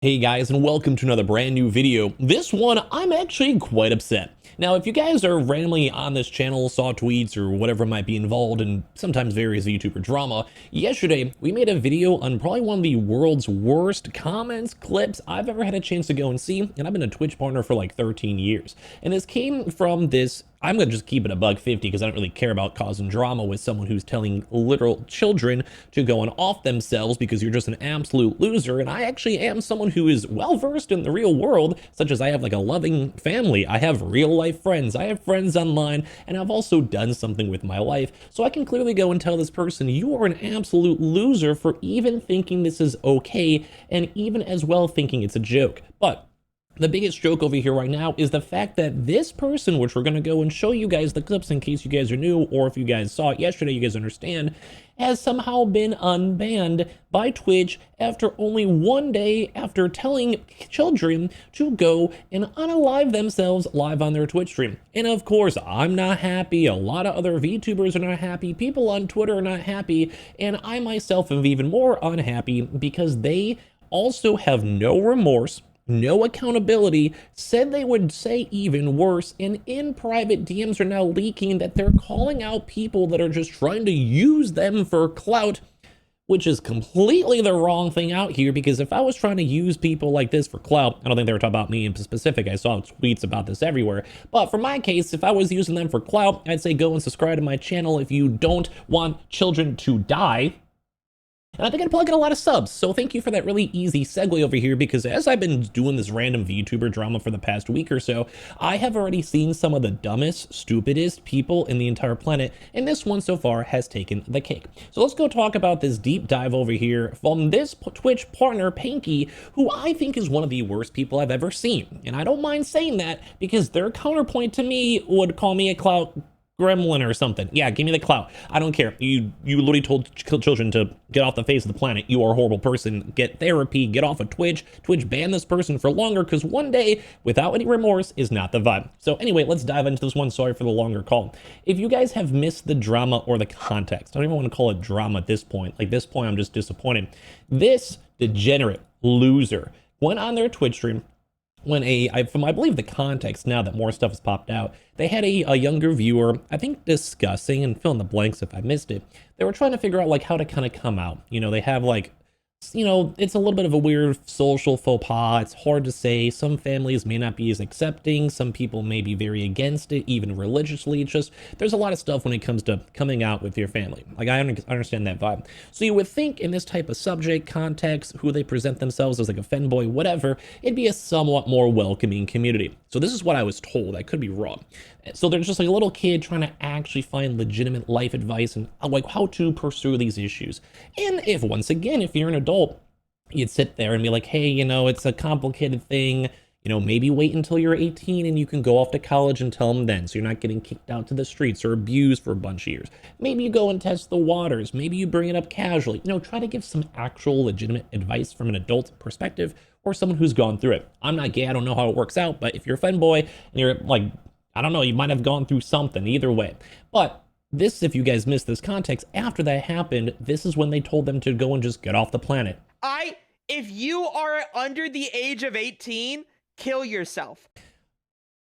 Hey guys, and welcome to another brand new video. This one, I'm actually quite upset. Now, if you guys are randomly on this channel, saw tweets or whatever might be involved in sometimes various VTuber drama, yesterday we made a video on probably one of the world's worst comments, clips I've ever had a chance to go and see, and I've been a Twitch partner for like 13 years. And this came from this, I'm gonna just keep it a $1.50 because I don't really care about causing drama with someone who's telling literal children to go and off themselves because you're just an absolute loser. And I actually am someone who is well versed in the real world, such as I have like a loving family, I have real life friends, I have friends online, and I've also done something with my life. So I can clearly go and tell this person, you are an absolute loser for even thinking this is okay, and even as well thinking it's a joke. But the biggest joke over here right now is the fact that this person, which we're going to go and show you guys the clips in case you guys are new, or if you guys saw it yesterday, you guys understand, has somehow been unbanned by Twitch after only one day after telling children to go and unalive themselves live on their Twitch stream. And of course, I'm not happy. A lot of other VTubers are not happy. People on Twitter are not happy. And I myself am even more unhappy because they also have no remorse, no accountability, said they would say even worse, and in private DMs are now leaking that they're calling out people that are just trying to use them for clout, which is completely the wrong thing out here, because if I was trying to use people like this for clout, I don't think they were talking about me in specific, I saw tweets about this everywhere, but for my case, if I was using them for clout, I'd say go and subscribe to my channel if you don't want children to die. And I think I'd probably get a lot of subs, so thank you for that really easy segue over here, because as I've been doing this random VTuber drama for the past week or so, I have already seen some of the dumbest, stupidest people in the entire planet, and this one so far has taken the cake. So let's go talk about this deep dive over here from this Twitch partner, PANKY, who I think is one of the worst people I've ever seen. And I don't mind saying that, because their counterpoint to me would call me a clout gremlin or something. Yeah, give me the clout. I don't care. You literally told children to get off the face of the planet. You are a horrible person. Get therapy. Get off of Twitch. Twitch ban this person for longer, because one day without any remorse is not the vibe. So anyway, let's dive into this one. Sorry for the longer call. If you guys have missed the drama or the context, I don't even want to call it drama at this point. Like this point, I'm just disappointed. This degenerate loser went on their Twitch stream when from I believe the context now that more stuff has popped out, they had a younger viewer, I think discussing, and fill in the blanks if I missed it, they were trying to figure out like how to kind of come out. You know, they have like, you know, it's a little bit of a weird social faux pas. It's hard to say. Some families may not be as accepting. Some people may be very against it, even religiously. It's just, there's a lot of stuff when it comes to coming out with your family. Like, I understand that vibe. So you would think in this type of subject, context, who they present themselves as like a fanboy, whatever, it'd be a somewhat more welcoming community. So this is what I was told. I could be wrong. So there's just like a little kid trying to actually find legitimate life advice and like how to pursue these issues. And if, once again, if you're an adult, you'd sit there and be like, hey, you know, it's a complicated thing. You know, maybe wait until you're 18 and you can go off to college and tell them then, so you're not getting kicked out to the streets or abused for a bunch of years. Maybe you go and test the waters. Maybe you bring it up casually. You know, try to give some actual legitimate advice from an adult perspective or someone who's gone through it. I'm not gay. I don't know how it works out, but if you're a fanboy and you're like, I don't know, you might have gone through something either way. But this, if you guys missed this context, after that happened, this is when they told them to go and just get off the planet. If you are under the age of 18, kill yourself.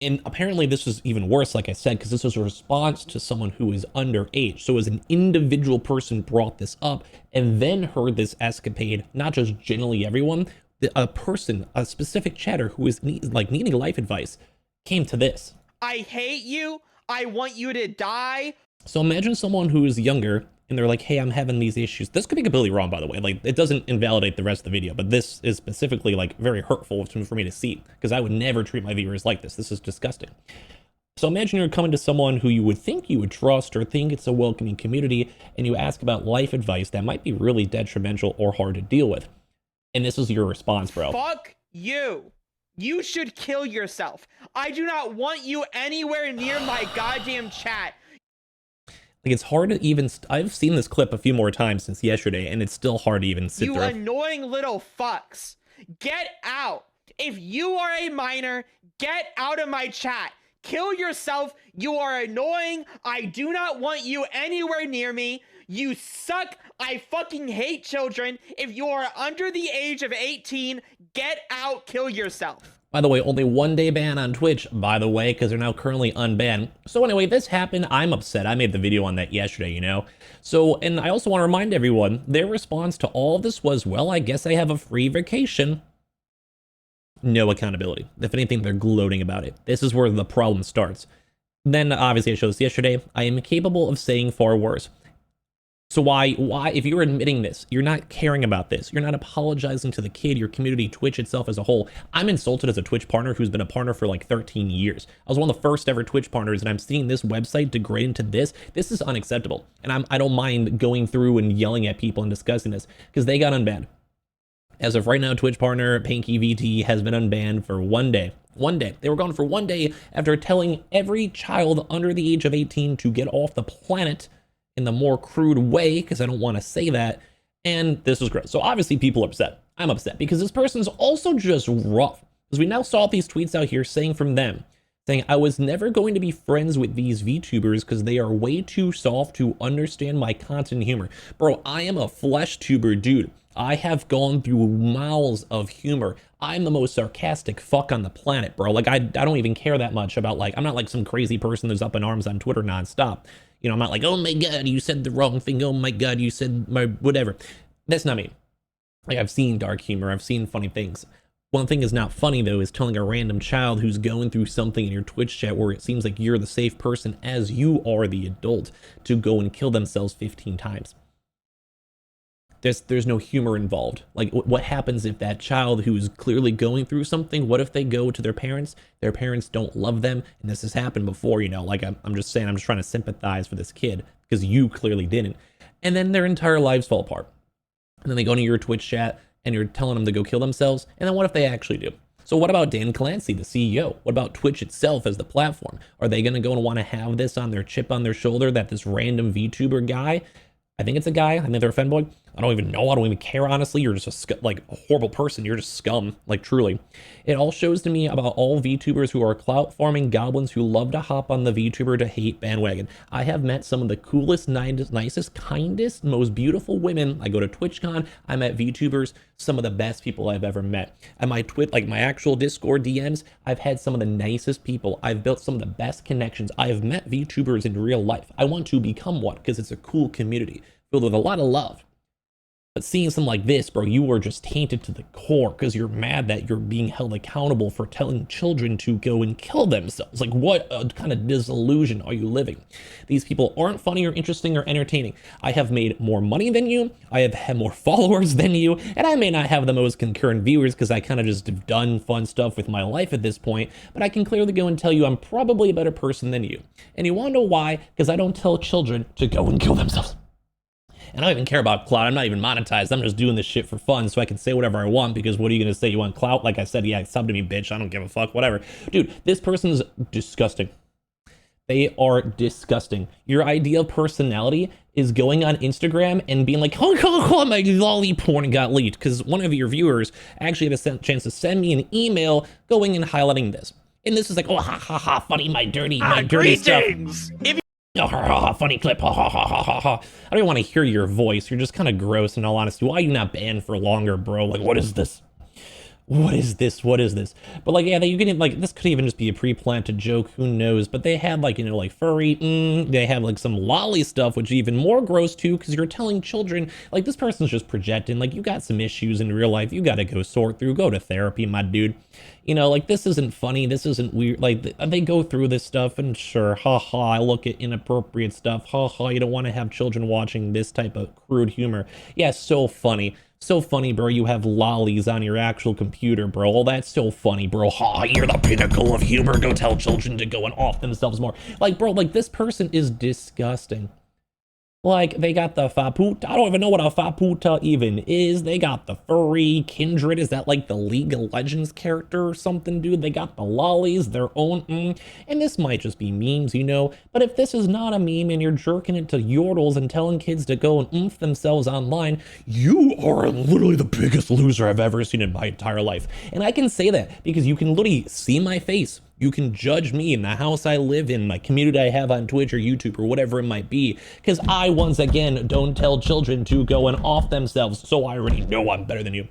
And apparently this was even worse, like I said, because this was a response to someone who is underage. So as an individual person brought this up and then heard this escapade, not just generally everyone, a person, a specific chatter who is like needing life advice came to this. I hate you. I want you to die. So imagine someone who is younger and they're like, hey, I'm having these issues. This could be completely wrong, by the way. Like, it doesn't invalidate the rest of the video, but this is specifically like very hurtful for me to see, because I would never treat my viewers like this. This is disgusting. So imagine you're coming to someone who you would think you would trust or think it's a welcoming community, and you ask about life advice that might be really detrimental or hard to deal with. And this is your response, bro. Fuck you. You should kill yourself. I do not want you anywhere near my goddamn chat. Like, it's hard to even, I've seen this clip a few more times since yesterday, and it's still hard to even sit through. You annoying little fucks. Get out. If you are a minor, get out of my chat. Kill yourself. You are annoying. I do not want you anywhere near me. You suck. I fucking hate children. If you are under the age of 18, get out, kill yourself. By the way, only 1-day ban on Twitch, by the way, because they're now currently unbanned. So anyway, this happened. I'm upset. I made the video on that yesterday, you know? So, and I also want to remind everyone, their response to all of this was, well, I guess I have a free vacation. No accountability. If anything, they're gloating about it. This is where the problem starts. Then, obviously, I showed this yesterday. I am capable of saying far worse. So why, if you're admitting this, you're not caring about this, you're not apologizing to the kid, your community, Twitch itself as a whole. I'm insulted as a Twitch partner who's been a partner for like 13 years. I was one of the first ever Twitch partners, and I'm seeing this website degrade into this. This is unacceptable. And I don't mind going through and yelling at people and discussing this because they got unbanned. As of right now, Twitch partner PANKY VT has been unbanned for 1 day. 1 day. They were gone for 1 day after telling every child under the age of 18 to get off the planet in the more crude way, because I don't want to say that, and this was great. So obviously people are upset. I'm upset because this person's also just rough, because we now saw these tweets out here saying from them, saying, I was never going to be friends with these VTubers because they are way too soft to understand my content and humor. Bro, I am a flesh tuber dude. I have gone through miles of humor. I'm the most sarcastic fuck on the planet, bro. Like, I don't even care that much about, like, I'm not like some crazy person who's up in arms on Twitter nonstop. You know, I'm not like, oh my God, you said the wrong thing. Oh my God, you said my whatever. That's not me. Like, I've seen dark humor. I've seen funny things. One thing is not funny, though, is telling a random child who's going through something in your Twitch chat where it seems like you're the safe person as you are the adult to go and kill themselves 15 times. There's no humor involved. Like, what happens if that child who's clearly going through something, what if they go to their parents don't love them, and this has happened before, you know, like I'm just saying, I'm just trying to sympathize for this kid because you clearly didn't. And then their entire lives fall apart. And then they go to your Twitch chat and you're telling them to go kill themselves. And then what if they actually do? So what about Dan Clancy, the CEO? What about Twitch itself as the platform? Are they going to go and want to have this on their chip on their shoulder that this random VTuber guy, I think it's a guy, I think they're a fanboy, I don't even know, I don't even care, honestly. You're just a horrible person. You're just scum, like, truly. It all shows to me about all VTubers who are clout farming goblins who love to hop on the VTuber to hate bandwagon. I have met some of the coolest, nicest, kindest, most beautiful women. I go to TwitchCon, I met VTubers, some of the best people I've ever met. At my my actual Discord DMs, I've had some of the nicest people. I've built some of the best connections. I have met VTubers in real life. I want to become one because it's a cool community filled with a lot of love. But seeing something like this, bro, you are just tainted to the core because you're mad that you're being held accountable for telling children to go and kill themselves. Like, what kind of disillusion are you living? These people aren't funny or interesting or entertaining. I have made more money than you. I have had more followers than you. And I may not have the most concurrent viewers because I kind of just have done fun stuff with my life at this point. But I can clearly go and tell you I'm probably a better person than you. And you want to know why? Because I don't tell children to go and kill themselves. And I don't even care about Clout. I'm not even monetized. I'm just doing this shit for fun so I can say whatever I want, because what are you going to say? You want Clout? Like I said, yeah, sub to me, bitch. I don't give a fuck, whatever. Dude, this person's disgusting. They are disgusting. Your ideal personality is going on Instagram and being like, oh, my lolly porn got leaked, because one of your viewers actually had a chance to send me an email going and highlighting this. And this is like, oh, ha, ha, ha, funny, my dirty stuff. Oh, funny clip. Ha, ha, ha, ha, ha. I don't want to hear your voice. You're just kind of gross, in all honesty. Why are you not banned for longer, bro? Like, what is this? What is this? What is this? But like, yeah, you can, like, this could even just be a pre-planted joke. Who knows? But they had, like, you know, like furry. They have like some lolly stuff, which is even more gross too, because you're telling children, like, this person's just projecting. Like, you got some issues in real life. You got to go sort through. Go to therapy, my dude. You know, like, this isn't funny. This isn't weird. Like, they go through this stuff, and sure, haha, I look at inappropriate stuff. Haha, you don't want to have children watching this type of crude humor. Yeah, so funny. So funny, bro. You have lollies on your actual computer, bro. Oh, that's so funny, bro. Ha, you're the pinnacle of humor. Go tell children to go and off themselves more. Like, bro, like, this person is disgusting. Like, they got the faputa. I don't even know what a faputa even is. They got the furry kindred. Is that like the League of Legends character or something, dude? They got the lollies, their own. And this might just be memes, you know? But if this is not a meme and you're jerking it to yordles and telling kids to go and oomph themselves online, you are literally the biggest loser I've ever seen in my entire life. And I can say that because you can literally see my face. You can judge me in the house I live in, my community I have on Twitch or YouTube or whatever it might be, because I, once again, don't tell children to go and off themselves, so I already know I'm better than you.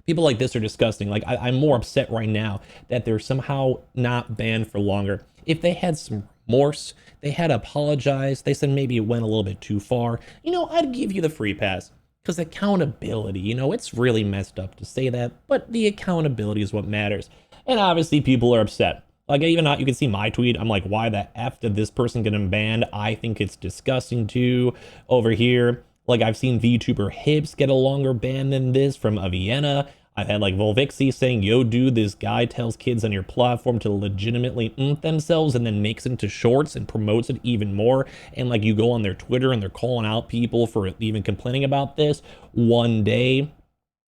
People like this are disgusting. Like, I'm more upset right now that they're somehow not banned for longer. If they had some remorse, they had apologized, they said maybe it went a little bit too far, you know, I'd give you the free pass. Because accountability, you know, it's really messed up to say that, but the accountability is what matters. And obviously people are upset. Like, even not, you can see my tweet, I'm like, why the F did this person get him banned? I think it's disgusting too. Over here, like, I've seen VTuber Hips get a longer ban than this from Avienna. I've had like Volvixie saying, yo dude, this guy tells kids on your platform to legitimately themselves and then makes into shorts and promotes it even more. And like, you go on their Twitter and they're calling out people for even complaining about this one day,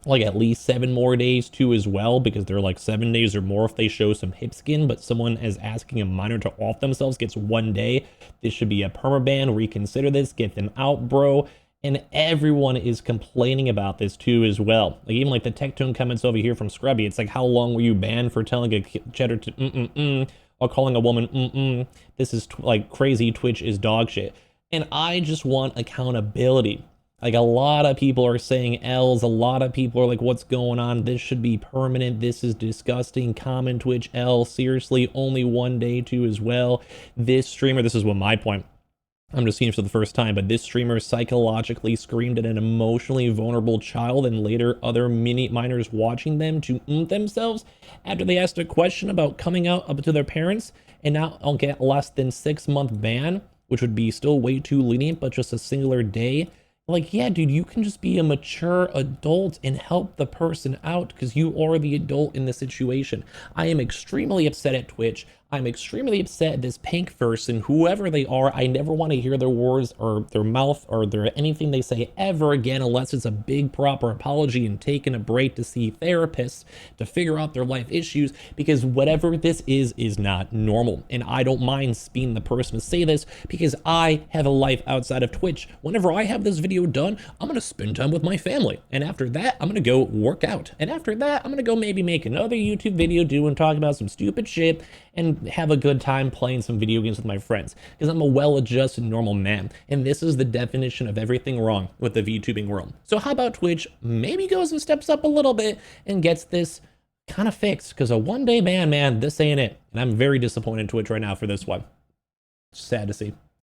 like at least 7 more days too as well, because they're like 7 days or more if they show some hip skin, but someone is asking a minor to off themselves gets 1 day. This should be a permaban. Reconsider this, get them out, bro. And everyone is complaining about this too as well. Like, even like the Tectone comments over here from Scrubby, it's like, how long were you banned for telling a cheddar to or calling a woman This is like crazy. Twitch is dog shit. And I just want accountability. Like, a lot of people are saying L's, a lot of people are like, what's going on? This should be permanent. This is disgusting. Common Twitch L, seriously, only 1 day too as well. This streamer, this is what my point. I'm just seeing it for the first time, but this streamer psychologically screamed at an emotionally vulnerable child and later other minors watching them to themselves after they asked a question about coming out up to their parents, and now I'll get less than 6-month ban, which would be still way too lenient, but just a singular day. Like, yeah, dude, you can just be a mature adult and help the person out because you are the adult in the situation. I am extremely upset at Twitch. I'm extremely upset at this pink person, whoever they are. I never want to hear their words or their mouth or anything they say ever again unless it's a big proper apology and taking a break to see therapists to figure out their life issues, because whatever this is not normal. And I don't mind being the person to say this because I have a life outside of Twitch. Whenever I have this video done, I'm going to spend time with my family. And after that, I'm going to go work out. And after that, I'm going to go maybe make another YouTube video doing talking about some stupid shit and have a good time playing some video games with my friends, because I'm a well-adjusted normal man, and this is the definition of everything wrong with the VTubing world. So how about Twitch maybe goes and steps up a little bit and gets this kind of fixed, because a 1 day ban, man, this ain't it. And I'm very disappointed in Twitch right now for this one. Sad to see.